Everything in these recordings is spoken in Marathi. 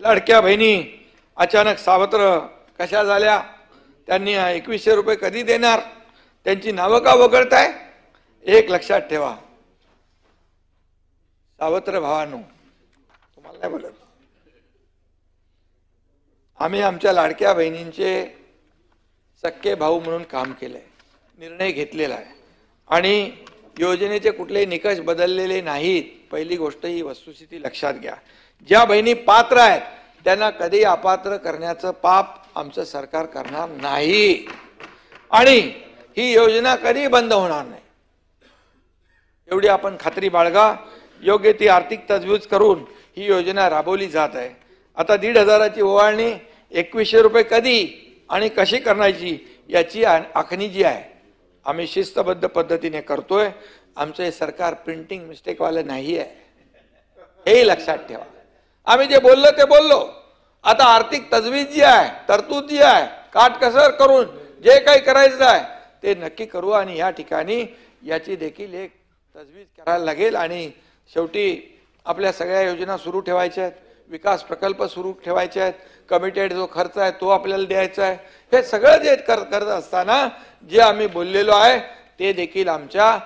लाडक्या बहिणी अचानक सावत्र कशा झाल्या, त्यांनी 2100 रुपये कधी देणार, त्यांची नावं का वगळताय? एक लक्षात ठेवा सावत्र भावांनो, तुम्हाला नाही बोलत, आम्ही आमच्या लाडक्या बहिणींचे सख्खे भाऊ म्हणून काम केलंय, निर्णय घेतलेला आहे आणि योजनेचे कुठलेही निकष बदललेले नाहीत. पहिली गोष्ट ही वस्तुस्थिती लक्षात घ्या. ज्या बहिणी पात्र आहेत त्यांना कधी अपात्र करण्याचं पाप आमचं सरकार करणार नाही आणि ही योजना कधी बंद होणार नाही, एवढी आपण खात्री बाळगा. योग्य ती आर्थिक तजवीज करून ही योजना राबवली जात आहे. आता 1,500ची ओवाळणी 2100 रुपये कधी आणि कशी करण्याची याची आखणी जी आहे आम्ही शिस्तबद्ध पद्धतीने करतोय. आमचं हे सरकार प्रिंटिंग मिस्टेकवालं नाही आहे, हे लक्षात ठेवा. आम्ही जे बोललो ते बोललो. आता आर्थिक तजवीज जी आहे, तरतूद जी आहे, काटकसर करून जे काही करायचं आहे ते नक्की करू आणि या ठिकाणी याची देखील एक तजवीज करायला लागेल. आणि शेवटी आपल्या सगळ्या योजना सुरू ठेवायच्या आहेत, विकास प्रकल्प सुरू ठेवायचे आहेत, कमिटेड जो खर्च आहे तो आपल्याला द्यायचा आहे. हे सगळं जे करत असताना जे आम्ही बोललेलो आहे ते देखील आमच्या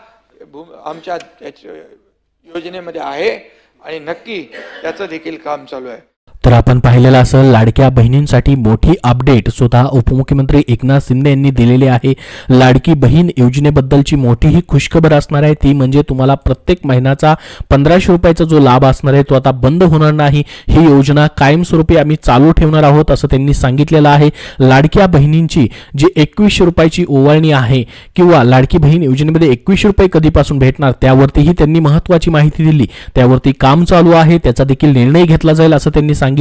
योजनेमध्ये आहे आणि नक्की त्याचं देखील काम चालू आहे. तर आपण पाहिलेलं असेल लाडक्या बहिणींसाठी मोठी अपडेट स्वतः उपमुख्यमंत्री एकनाथ शिंदे यांनी दिलेली आहे. लाडकी बहीण योजनेबद्दलची मोठी ही खुशखबर असणार आहे, ती म्हणजे तुम्हाला प्रत्येक महिन्याचा 1500 रुपयाचा जो लाभ असणार आहे तो आता बंद होणार नाही. ही योजना कायमस्वरूपी आम्ही चालू ठेवणार आहोत असं त्यांनी सांगितलेलं आहे. लाडक्या बहिणींची जी 2100 रुपयाची ओवाळणी आहे किंवा लाडकी बहीण योजनेमध्ये 2100 रुपये कधीपासून भेटणार त्यावरतीही त्यांनी महत्त्वाची माहिती दिली. त्यावरती काम चालू आहे, त्याचा देखील निर्णय घेतला जाईल असं त्यांनी सांगितलं.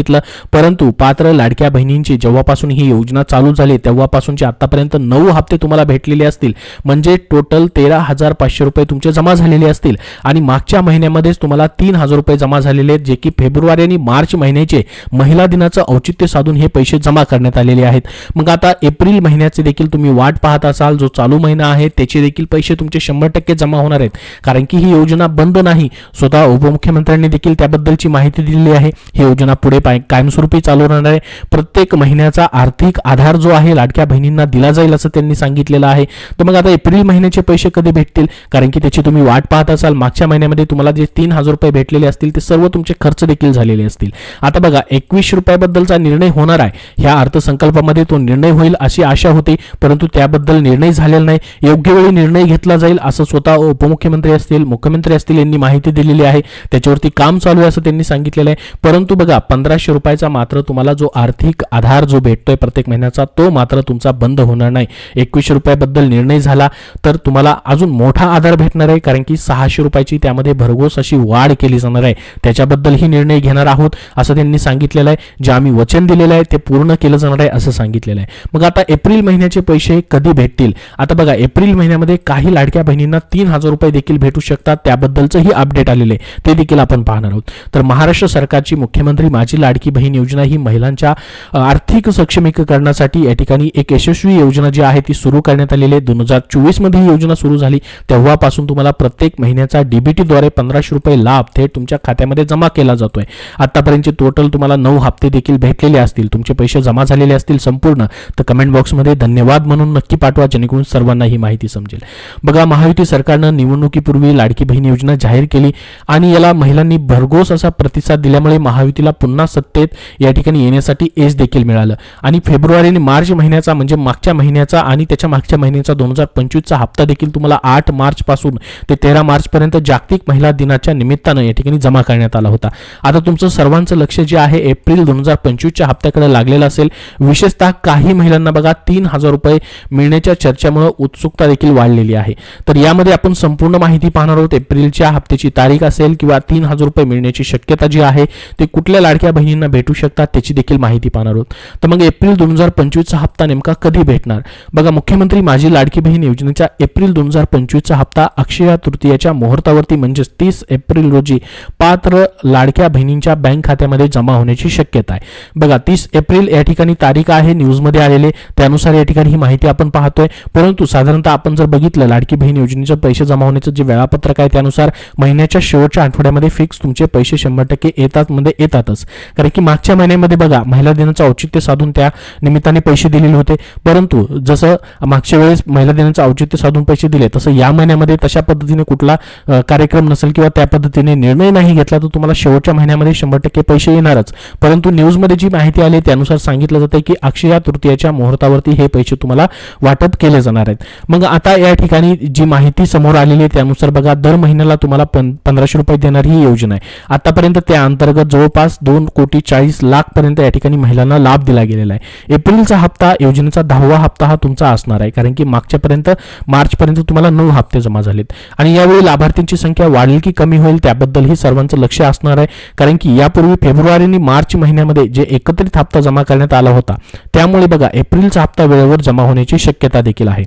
परंतु पात्र लाडक्या बहिणींची जेव्हापासून ही योजना चालू झाली तेव्हापासूनचे आतापर्यंत 9 हप्ते तुम्हाला भेटलेले असतील, म्हणजे टोटल 13,500 रुपये तुमचे जमा झालेले असतील आणि मागच्या महिन्यामध्येच तुम्हाला 3,000 रुपये जमा झालेले आहेत, जे की फेब्रुवारी आणि मार्च महिन्याचे महिला दिनाचं औचित्य साधून हे पैसे जमा करण्यात आलेले आहेत. मग आता एप्रिल महिन्याचे देखील तुम्ही वाट पाहत असाल, जो चालू महिना आहे त्याचे देखील पैसे तुमचे 100% जमा होणार आहेत, कारण की ही योजना बंद नाही. स्वतः उपमुख्यमंत्र्यांनी देखील त्याबद्दलची माहिती दिलेली आहे. ही योजना पुढे कायमस्वरूपी चालू राहणार आहे. प्रत्येक महिन्याचा आर्थिक आधार जो आहे लाडक्या बहिणींना दिला जाईल असं त्यांनी सांगितलेलं आहे. तर मग आता एप्रिल महिन्याचे पैसे कधी भेटतील, कारण की त्याची तुम्ही वाट पाहत असाल. मागच्या महिन्यामध्ये तुम्हाला जे 3,000 रुपये भेटलेले असतील ते सर्व तुमचे खर्च देखील झालेले असतील. आता बघा 2100 रुपयाबद्दलचा निर्णय होणार आहे, ह्या अर्थसंकल्पामध्ये तो निर्णय होईल अशी आशा होती, परंतु त्याबद्दल निर्णय झालेला नाही. योग्य वेळी निर्णय घेतला जाईल असं स्वतः उपमुख्यमंत्री असतील, मुख्यमंत्री असतील यांनी माहिती दिलेली आहे. त्याच्यावरती काम चालू आहे असं त्यांनी सांगितलेलं आहे. परंतु बघा 1500 रुपयाचा मात्र तुम्हाला जो आर्थिक आधार जो भेटतोय प्रत्येक महिन्याचा तो मात्र तुमचा बंद होणार नाही. 2100 रुपयाबद्दल निर्णय झाला तर तुम्हाला अजून मोठा आधार भेटणार आहे, कारण की 600 रुपयाची त्यामध्ये भरघोस अशी वाढ केली जाणार आहे. त्याच्याबद्दलही निर्णय घेणार आहोत असं त्यांनी सांगितलेलं आहे. जे आम्ही वचन दिलेलं आहे ते पूर्ण केलं जाणार आहे असं सांगितलेलं आहे. मग आता एप्रिल महिन्याचे पैसे कधी भेटतील? आता बघा एप्रिल महिन्यामध्ये काही लाडक्या बहिणींना 3,000 रुपये देखील भेटू शकतात, त्याबद्दलचंही अपडेट आलेले ते देखील आपण पाहणार आहोत. तर महाराष्ट्र सरकारची मुख्यमंत्री माझी लाडकी बहीण योजना ही महिलांच्या आर्थिक सक्षमीकरणासाठी या ठिकाणी एक यशस्वी योजना जी आहे ती सुरू करण्यात आलेली आहे. 2024 मध्ये ही योजना सुरू झाली तेव्हापासून तुम्हाला प्रत्येक महिन्याचा डीबीटी द्वारे 1500 रुपये लाभ थेट तुमच्या खात्यामध्ये जमा केला जातोय. आतापर्यंतचे टोटल तुम्हाला 9 हप्ते देखील भेटलेले असतील, तुमचे पैसे जमा झालेले असतील संपूर्ण, तर कमेंट बॉक्समध्ये धन्यवाद म्हणून नक्की पाठवा, जेणेकरून सर्वांना ही माहिती समजेल. बघा महायुती सरकारनं निवडणुकीपूर्वी लाडकी बहीण योजना जाहीर केली आणि याला महिलांनी भरघोस असा प्रतिसाद दिल्यामुळे महायुतीला पुन्हा सत्तेत या ठिकाणी येण्यासाठी यश देखील मिळालं आणि फेब्रुवारी आणि मार्च महिन्याचा म्हणजे मागच्या महिन्याचा आणि त्याच्या मागच्या महिन्याचा 2025चा हप्ता देखील तुम्हाला 8 मार्च पासून ते 13 मार्च पर्यंत जागतिक महिला दिनाच्या निमित्तानं या ठिकाणी जमा करण्यात आला होता. आता तुमचं सर्वांचं लक्ष जे आहे एप्रिल 2025च्या हप्त्याकडे लागलेलं असेल. विशेषतः काही महिलांना बघा 3,000 रुपये मिळण्याच्या चर्चेमुळे उत्सुकता देखील वाढलेली आहे. तर यामध्ये आपण संपूर्ण माहिती पाहणार आहोत. एप्रिलच्या हप्त्याची तारीख असेल किंवा 3,000 रुपये मिळण्याची शक्यता जी आहे ते कुठल्या लाडक्या बहिणींना भेटू शकतात त्याची देखील माहिती पाहणार आहोत. तर मग एप्रिल 2025चा हप्ता नेमका कधी भेटणार? बघा मुख्यमंत्री माझी लाडकी बहीण योजनेचा एप्रिल 2025चा हप्ता अक्षय तृतीयेच्या मुहूर्तावरती म्हणजे 30 एप्रिल रोजी पात्र लाडक्या बहिणींच्या बँक खात्यामध्ये जमा होण्याची शक्यता आहे. बघा 30 एप्रिल या ठिकाणी तारीख आहे न्यूजमध्ये आलेले, त्यानुसार या ठिकाणी ही माहिती आपण पाहतोय. परंतु साधारणतः आपण जर बघितलं लाडकी बहीण योजनेचे पैसे जमा होण्याचं जे वेळापत्रक आहे त्यानुसार महिन्याच्या शेवटच्या आठवड्यामध्ये फिक्स तुमचे पैसे 100% येतातच. कारण की मागच्या महिन्यामध्ये बघा महिला दिनाचं औचित्य साधून त्या निमित्ताने पैसे दिलेले होते, परंतु जसं मागच्या वेळेस महिला दिनाचं औचित्य साधून पैसे दिले तसं या महिन्यामध्ये तशा पद्धतीने कुठला कार्यक्रम नसेल किंवा त्या पद्धतीने निर्णय नाही घेतला तर तुम्हाला शेवटच्या महिन्यामध्ये 100% पैसे येणारच. परंतु न्यूजमध्ये जी माहिती आली त्यानुसार सांगितलं जातं की अक्षय तृतीयाच्या मुहूर्तावरती हे पैसे तुम्हाला वाटप केले जाणार आहेत. मग आता या ठिकाणी जी माहिती समोर आलेली आहे त्यानुसार बघा दर महिन्याला तुम्हाला 1500 रुपये देणारी ही योजना आहे. आतापर्यंत त्या अंतर्गत जवळपास 2,40,00,000 पर्यंत या ठिकाणी महिलांना लाभ दिला गेलेला आहे. एप्रिलचा हप्ता योजनेचा 10वा हप्ता हा तुमचा असणार आहे, कारण की मार्चपर्यंत तुम्हाला 9 हप्ते जमा झालेत आणि यावेळी लाभार्थ्यांची संख्या वाढेल की कमी होईल त्याबद्दलही सर्वांचं लक्ष असणार आहे. कारण की यापूर्वी फेब्रुवारी आणि मार्च महिन्यामध्ये जे एकत्रित हप्ता जमा करण्यात आला होता त्यामुळे बघा एप्रिलचा हप्ता वेळेवर जमा होण्याची शक्यता देखील आहे.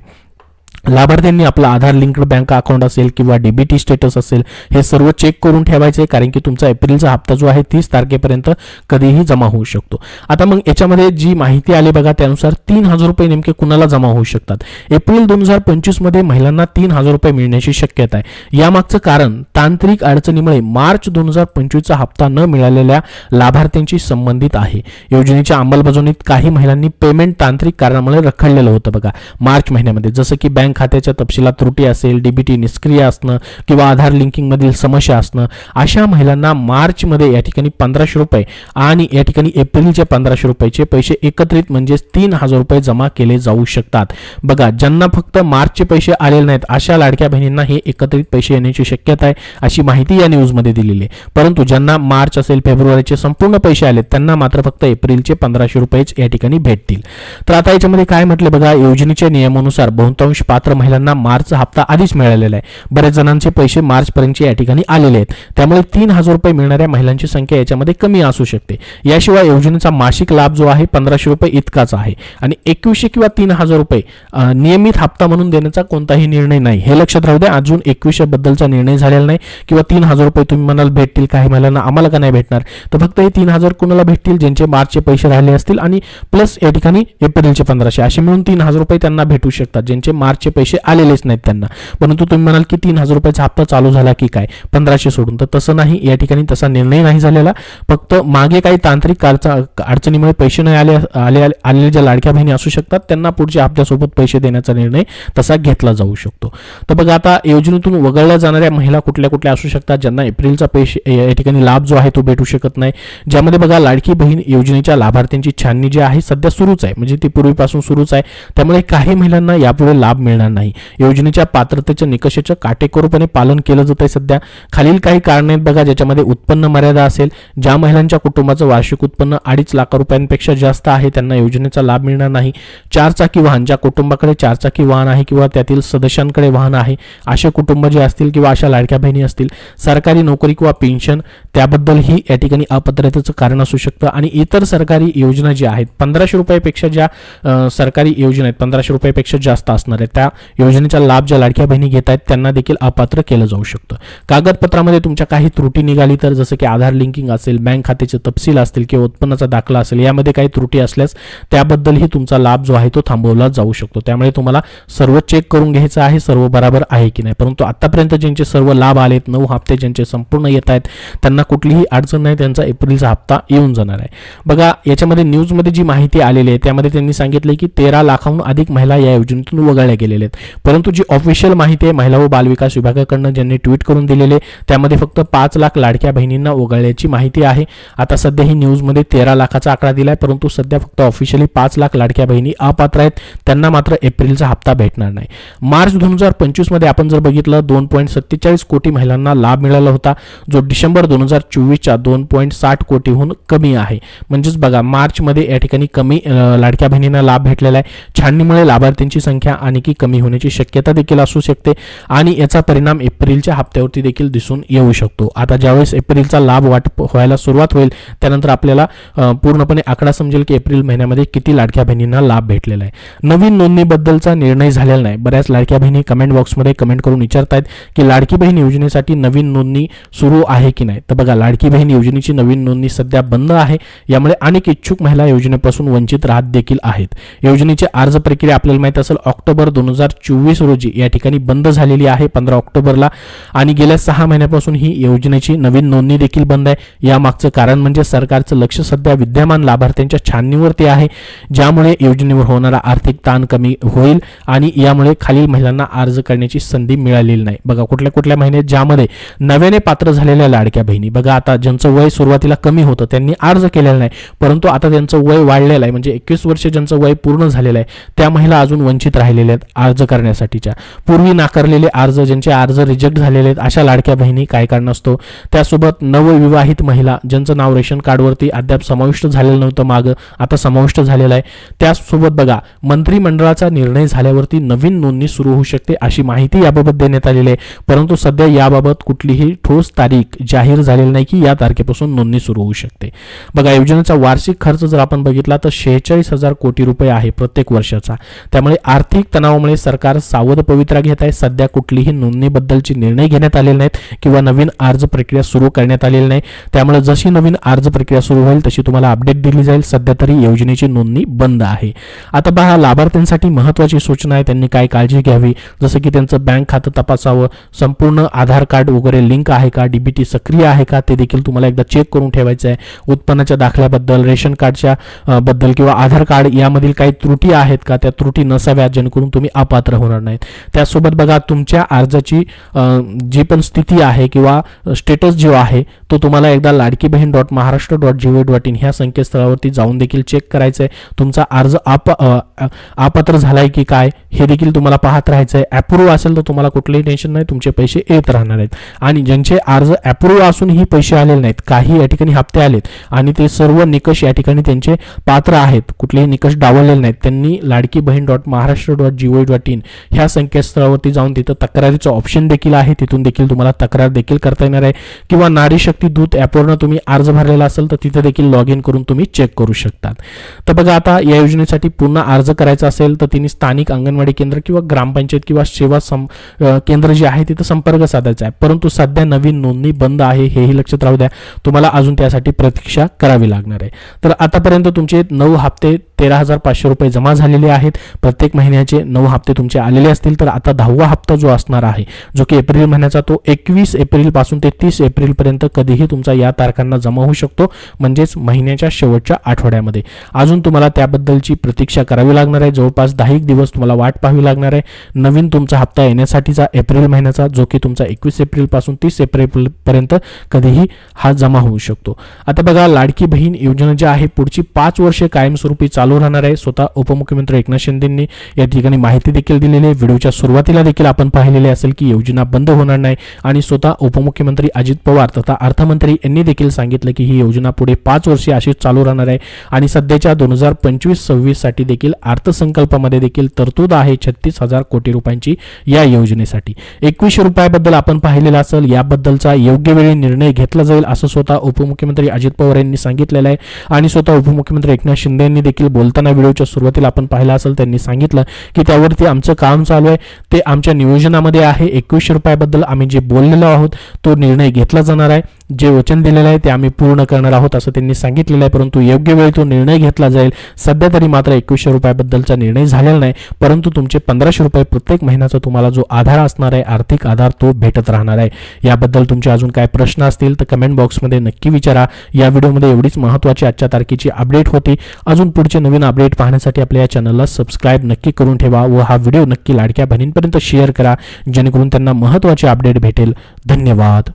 लाभार्थ्यांनी आपला आधार लिंक्ड बँक अकाउंट असेल किंवा डीबीटी स्टेटस असेल हे सर्व चेक करून ठेवायचे, कारण की तुमचा एप्रिलचा हप्ता जो आहे 30 तारखेपर्यंत कधीही जमा होऊ शकतो. आता मग याच्यामध्ये जी माहिती आली बघा त्यानुसार 3,000 रुपये नेमके कुणाला जमा होऊ शकतात. एप्रिल 2025 मध्ये महिलांना 3,000 रुपये मिळण्याची शक्यता आहे. यामागचं कारण तांत्रिक अडचणीमुळे मार्च 2025चा हप्ता न मिळालेल्या लाभार्थ्यांशी संबंधित आहे. योजनेच्या अंमलबजावणीत काही महिलांनी पेमेंट तांत्रिक कारणामुळे रखडलेलं होतं बघा मार्च महिन्यामध्ये, जसं की बँक खात्याच्या तपशिलात त्रुटी असेल, डीबीटी निष्क्रिय असणं किंवा आधार लिंकिंग मधील समस्या असणं, अशा महिलांना मार्च मध्ये या ठिकाणी 1500 रुपये आणि या ठिकाणी एप्रिलचे 1500 रुपयाचे पैसे एकत्रित म्हणजे 3,000 रुपये जमा केले जाऊ शकतात. बघा ज्यांना फक्त मार्चचे पैसे आलेले नाहीत अशा लाडक्या बहिणींना हे एकत्रित पैसे येण्याची शक्यता आहे अशी माहिती या न्यूज मध्ये दिलेली आहे. परंतु ज्यांना मार्च असेल फेब्रुवारीचे संपूर्ण पैसे आले त्यांना मात्र फक्त एप्रिलचे 1500 रुपयेच या ठिकाणी भेटतील. तर आता याच्यामध्ये काय म्हटलं बघा, योजनेच्या नियमानुसार बहुतांश पात्र महिलांना मार्च हप्ता आधीच मिळालेला आहे. बरेच जणांचे पैसे मार्च पर्यंतचे या ठिकाणी आलेले आहेत, त्यामुळे 3,000 रुपये मिळणाऱ्या महिलांची संख्या याच्यामध्ये कमी असू शकते. याशिवाय योजनेचा मासिक लाभ जो आहे 1500 रुपये इतकाच आहे आणि 2100 किंवा 3,000 रुपये नियमित हप्ता म्हणून देण्याचा कोणताही निर्णय नाही. हे लक्षात राहू द्या, अजून 2100 बद्दलचा निर्णय झालेला नाही किंवा 3,000 रुपये तुम्ही म्हणाल भेटतील काही महिलांना, आम्हाला का नाही भेटणार, तर फक्त हे 3,000 कुणाला भेटतील ज्यांचे मार्चचे पैसे राहिले असतील आणि प्लस या ठिकाणी एप्रिलचे 1500 असे मिळून 3,000 रुपये त्यांना भेटू शकतात ज्यांचे मार्चचे पैसे आलेलेच नाहीत त्यांना. परंतु तुम्ही म्हणाल की 3,000 रुपयाचा हप्ता चालू झाला की काय 1500 सोडून, तर तसं नाही. या ठिकाणी तसा निर्णय नाही झालेला, फक्त मागे काही तांत्रिक अडचणीमुळे पैसे नाही आलेले ज्या लाडक्या बहिणी असू शकतात त्यांना पुढच्या हप्त्यासोबत पैसे देण्याचा निर्णय तसा घेतला जाऊ शकतो. तर बघा आता योजनेतून वगळल्या जाणाऱ्या महिला कुठल्या कुठल्या असू शकतात ज्यांना एप्रिलचा पैसे या ठिकाणी लाभ जो आहे तो भेटू शकत नाही. ज्यामध्ये बघा लाडकी बहीण योजनेच्या लाभार्थ्यांची छाननी जी आहे सध्या सुरूच आहे, म्हणजे ती पूर्वीपासून सुरूच आहे, त्यामुळे काही महिलांना यापुढे लाभ मिळणार नाही. योजनेच्या पात्रतेच्या निकषाचं काटेकोरपणे पालन केलं जात आहे. सध्या खालील काही कारणे आहेत बघा ज्याच्यामध्ये उत्पन्न मर्यादा असेल, ज्या महिलांच्या कुटुंबाचं वार्षिक उत्पन्न 2.5 लाख रुपयांपेक्षा जास्त आहे त्यांना योजनेचा लाभ मिळणार नाही. 4 चाकी वाहन, ज्या कुटुंबाकडे 4 चाकी वाहन आहे किंवा त्यातील सदस्यांकडे वाहन आहे असे कुटुंब जे असतील किंवा अशा लाडक्या बहिणी असतील, सरकारी नोकरी किंवा पेन्शन त्याबद्दलही या ठिकाणी अपात्रतेचं कारण असू शकतं. आणि इतर सरकारी योजना ज्या आहेत 1500 रुपयापेक्षा ज्या सरकारी योजना आहेत 1500 रुपयापेक्षा जास्त असणार आहेत त्या योजनेचा लाभ ज्या लाडक्या बहिणी घेत आहेत त्यांना देखील अपात्र केलं जाऊ शकतं. कागदपत्रामध्ये तुमच्या काही त्रुटी निघाली तर जसं की आधार लिंकिंग असेल, बँक खात्याचे तपशील असतील किंवा उत्पन्नाचा दाखला असेल, यामध्ये काही त्रुटी असल्यास त्याबद्दलही तुमचा लाभ जो आहे तो थांबवला जाऊ शकतो. त्यामुळे तुम्हाला सर्व चेक करून घ्यायचं आहे सर्व बरोबर आहे की नाही. परंतु आतापर्यंत ज्यांचे सर्व लाभ आलेत 9 हप्ते ज्यांचे संपूर्ण येत आहेत त्यांना कुठलीही अडचण नाही, त्यांचा एप्रिलचा हप्ता येऊन जाणार आहे. बघा याच्यामध्ये न्यूजमध्ये जी माहिती आलेली आहे त्यामध्ये त्यांनी सांगितले की 13 लाखाहून अधिक महिला या योजनेतून वगळल्या गेलेल्या आहेत. परंतु जी ऑफिशियल माहिती आहे महिला व बालविकास विभागाकडून ज्यांनी ट्विट करून दिलेले त्यामध्ये फक्त 5 लाख लाडक्या बहिणींना वगळल्याची माहिती आहे. आता सध्या ही न्यूजमध्ये 13 लाखाचा आकडा दिलाय, परंतु सध्या फक्त ऑफिशियली 5 लाख लाडक्या बहिणी अपात्र आहेत, त्यांना मात्र एप्रिलचा हप्ता भेटणार नाही. मार्च 2025 मध्ये आपण जर बघितलं 2.47 कोटी महिलांना लाभ मिळाला होता, जो डिसेंबर 2024च्या 2.60 कोटीहून कमी आहे. म्हणजेच बघा मार्च मध्ये या ठिकाणी कमी लाडक्या बहिणींना लाभ भेटलेला आहे. छाननीमुळे लाभार्थ्यांची संख्या आणखी कमी होण्याची शक्यता देखील असू शकते आणि याचा परिणाम एप्रिलच्या हप्त्यावरती देखील दिसून येऊ शकतो. आता ज्यावेळेस एप्रिलचा लाभ वाटप व्हायला सुरुवात होईल त्यानंतर आपल्याला पूर्णपणे आकडा समजेल की एप्रिल महिन्यामध्ये किती लाडक्या बहिणींना लाभ भेटलेला आहे. नवीन नोंदणीबद्दलचा निर्णय झालेला नाही. बऱ्याच लाडक्या बहिणी कमेंट बॉक्समध्ये कमेंट करून विचारतायत की लाडकी बहीण योजनेसाठी नवीन नोंदणी सुरू आहे की नाही. तर बघा लाडकी बहीण योजनेची नवीन नोंदणी सध्या बंद आहे, यामुळे अनेक इच्छुक महिला योजनेपासून वंचित राहत देखील आहेत. योजनेची अर्ज प्रक्रिया आपल्याला माहित असेल ऑक्टोबर 2024 रोजी या ठिकाणी बंद झालेली आहे 15 ऑक्टोबरला आणि गेल्या 6 महिन्यापासून ही योजनेची नवीन नोंदणी देखील बंद आहे। यामागचं कारण म्हणजे सरकारचं लक्ष सध्या विद्यमान लाभार्थ्यांच्या छाननीवरती आहे, ज्यामुळे योजनेवर होणारा आर्थिक ताण कमी होईल आणि यामुळे खालील महिलांना अर्ज करण्याची संधी मिळालेली नाही। बघा कुठल्या कुठल्या महिन्यात ज्यामध्ये नव्याने पात्र झालेल्या लाडक्या बहिणी, बघा आता ज्यांचं वय सुरुवातीला कमी होतं त्यांनी अर्ज केलेला नाही, परंतु आता त्यांचं वय वाढलेलं आहे, म्हणजे 21 वर्ष ज्यांचं वय पूर्ण झालेलं आहे त्या महिला अजून वंचित राहिलेल्या आहेत अर्ज करण्यासाठीच्या। पूर्वी नाकारलेले अर्ज, ज्यांचे अर्ज रिजेक्ट झालेले आहेत अशा लाडक्या बहिणी काय करणार त्यासोबत नवविवाहित महिला ज्यांचं नाव रेशन कार्डवरती अद्याप समाविष्ट झालेलं नव्हतं, मागं आता समाविष्ट झालेलं आहे, त्यासोबत बघा मंत्रिमंडळाचा निर्णय झाल्यावरती नवीन नोंदणी सुरू होऊ शकते अशी माहिती याबाबत देण्यात आलेली आहे। परंतु सध्या याबाबत कुठलीही ठोस तारीख जाहीर झालेली नाही की या तारखेपासून नोंदणी सुरू होऊ शकते। बघा योजनेचा वार्षिक खर्च जर आपण बघितला तर 46,000 कोटी रुपये आहे प्रत्येक वर्षाचा। त्यामुळे आर्थिक तणावामुळे सरकार सावध पवित्रा घेत आहे। सध्या कुठलीही नोंदणीबद्दलचे निर्णय घेण्यात आलेले नाहीत किंवा नवीन अर्ज प्रक्रिया सुरू करण्यात आलेली नाही। त्यामुळे जशी नवीन अर्ज प्रक्रिया सुरू होईल तशी तुम्हाला अपडेट दिली जाईल। सध्या तरी योजनेची नोंदणी बंद आहे। आता पहा लाभार्थ्यांसाठी महत्त्वाची सूचना आहे, त्यांनी काय काळजी घ्यावी, जसं की त्यांचं बँक खातं तपासावं, संपूर्ण आधार कार्ड वगैरे लिंक आहे का, डीबीटी सक्रिय आहे का ते देखील तुम्हाला एकदा चेक करून ठेवायचं आहे। उत्पन्नाच्या दाखल्याबद्दल, रेशन कार्डच्या बद्दल किंवा आधार कार्ड यामधील काही त्रुटी आहेत का, त्या त्रुटी नसाव्यात जेणेकरून तुम्ही अपात्र होणार नाहीत। त्यासोबत बघा तुमच्या अर्जाची जी पण स्थिती आहे किंवा स्टेटस जो आहे तो तुम्हाला एकदा ladkibhin.maharashtra.gov.in ह्या संकेतस्थळावरती जाऊन देखील चेक करायचं आहे। तुमचा अर्ज अपात्र झालाय की काय हे देखील तुम्हाला पाहत राहायचं आहे। अप्रूव्ह असेल तर तुम्हाला कुठलेही टेन्शन नाही, तुमचे पैसे येत राहणार आहेत। आणि ज्यांचे अर्ज अप्रूव्ह असूनही पैसे आलेले नाहीत, काही या ठिकाणी हप्ते आलेत आणि ते सर्व निकष या ठिकाणी त्यांचे पात्र आहेत, कुठलेही निकष डावललेले नाहीत, त्यांनी ladkibhin.maharashtra.gov.in ह्या संकेतस्थळावरती जाऊन तिथं तक्रारीचं ऑप्शन देखील आहे, तिथून देखील तुम्हाला तक्रार देखील करता येणार आहे। किंवा नारी शक्ती दूत ॲपवरनं तुम्ही अर्ज भरलेला असेल तर तिथे देखील लॉग इन करून तुम्ही चेक करू शकता। तर बघा आता या योजनेसाठी पुन्हा अर्ज करायचा असेल तर तिने स्थानिक अंगणवाडी केंद्र किंवा ग्रामपंचायत किंवा सेवा केंद्र जे आहे तिथं संपर्क साधायचा आहे। परंतु सध्या नवीन नोंदणी बंद आहे हेही लक्षात राहू द्या, तुम्हाला अजून त्यासाठी प्रतीक्षा करावी लागणार आहे। तर आतापर्यंत तुमचे 9 हप्ते 13,500 रुपये जमा झालेले आहेत। प्रत्येक महिन्याचे 9 हप्ते तुमचे आलेले असतील तर आता 10वा हप्ता जो असणार आहे जो की एप्रिल महिन्याचा तो 21 एप्रिल पासून ते 30 एप्रिल पर्यंत कधीही तुमचा या तारखांना जमा होऊ शकतो, म्हणजेच महिन्याच्या शेवटच्या आठवड्यामध्ये। अजून तुम्हाला त्याबद्दलची प्रतीक्षा करावी लागणार आहे, जवळपास 10 दिवस तुम्हाला वाट पाहावी लागणार आहे नवीन तुमचा हप्ता येण्यासाठीचा एप्रिल महिन्याचा, जो की तुमचा 21 एप्रिल पासून 30 एप्रिल पर्यंत कधीही हा जमा होऊ शकतो। आता बघा लाडकी बहीण योजना जी आहे पुढची 5 वर्षे कायमस्वरूपी चालू राहणार आहे। स्वतः उपमुख्यमंत्री एकनाथ शिंदेंनी या ठिकाणी माहिती देखील दिलेली आहे। व्हिडिओच्या सुरुवातीला देखील आपण पाहिलेले असेल की योजना बंद होणार नाही आणि स्वतः उपमुख्यमंत्री अजित पवार तथा अर्थमंत्री यांनी देखील सांगितलं की ही योजना पुढे 5 वर्षे अशीच चालू राहणार आहे आणि सध्याच्या 2025-26 साठी देखील अर्थसंकल्पामध्ये देखील तरतूद आहे 36,000 कोटी रुपयांची या योजनेसाठी। 21 रुपयाबद्दल आपण पाहिलेलं असेल, याबद्दलचा योग्य वेळी निर्णय घेतला जाईल असं स्वतः उपमुख्यमंत्री अजित पवार यांनी सांगितलेलं आहे आणि स्वतः उपमुख्यमंत्री एकनाथ शिंदे यांनी देखील बोलताना व्हिडिओच्या सुरुवातीला आपण पाहिलं असेल त्यांनी सांगितलं की त्यावरती आमचं काम चालू आहे, ते आमच्या नियोजनामध्ये आहे। 21 रुपयाबद्दल आम्ही जे बोललेलो आहोत तो निर्णय घेतला जाणार आहे, जे वचन दिलेलं आहे ते आम्ही पूर्ण करणार आहोत असं त्यांनी सांगितलेलं आहे, परंतु योग्य वेळी तो निर्णय घेतला जाईल। सध्या तरी मात्र 21 रुपयाबद्दलचा निर्णय झालेला नाही, परंतु तुमचे 1500 रुपये प्रत्येक महिन्याचा तुम्हाला जो आधार असणार आहे आर्थिक आधार तो भेटत राहणार आहे। याबद्दल तुमचे अजून काय प्रश्न असतील तर कमेंट बॉक्समध्ये नक्की विचारा। या व्हिडिओमध्ये एवढीच महत्त्वाची आजच्या तारखेची अपडेट होती। अजून पुढचे नवीन अपडेट पाहण्यासाठी आपल्या या चॅनलला सबस्क्राइब नक्की करून ठेवा व हा व्हिडिओ नक्की लाडक्या बहिणींपर्यंत शेअर करा जेणेकरून त्यांना महत्त्वाचे अपडेट भेटेल। धन्यवाद।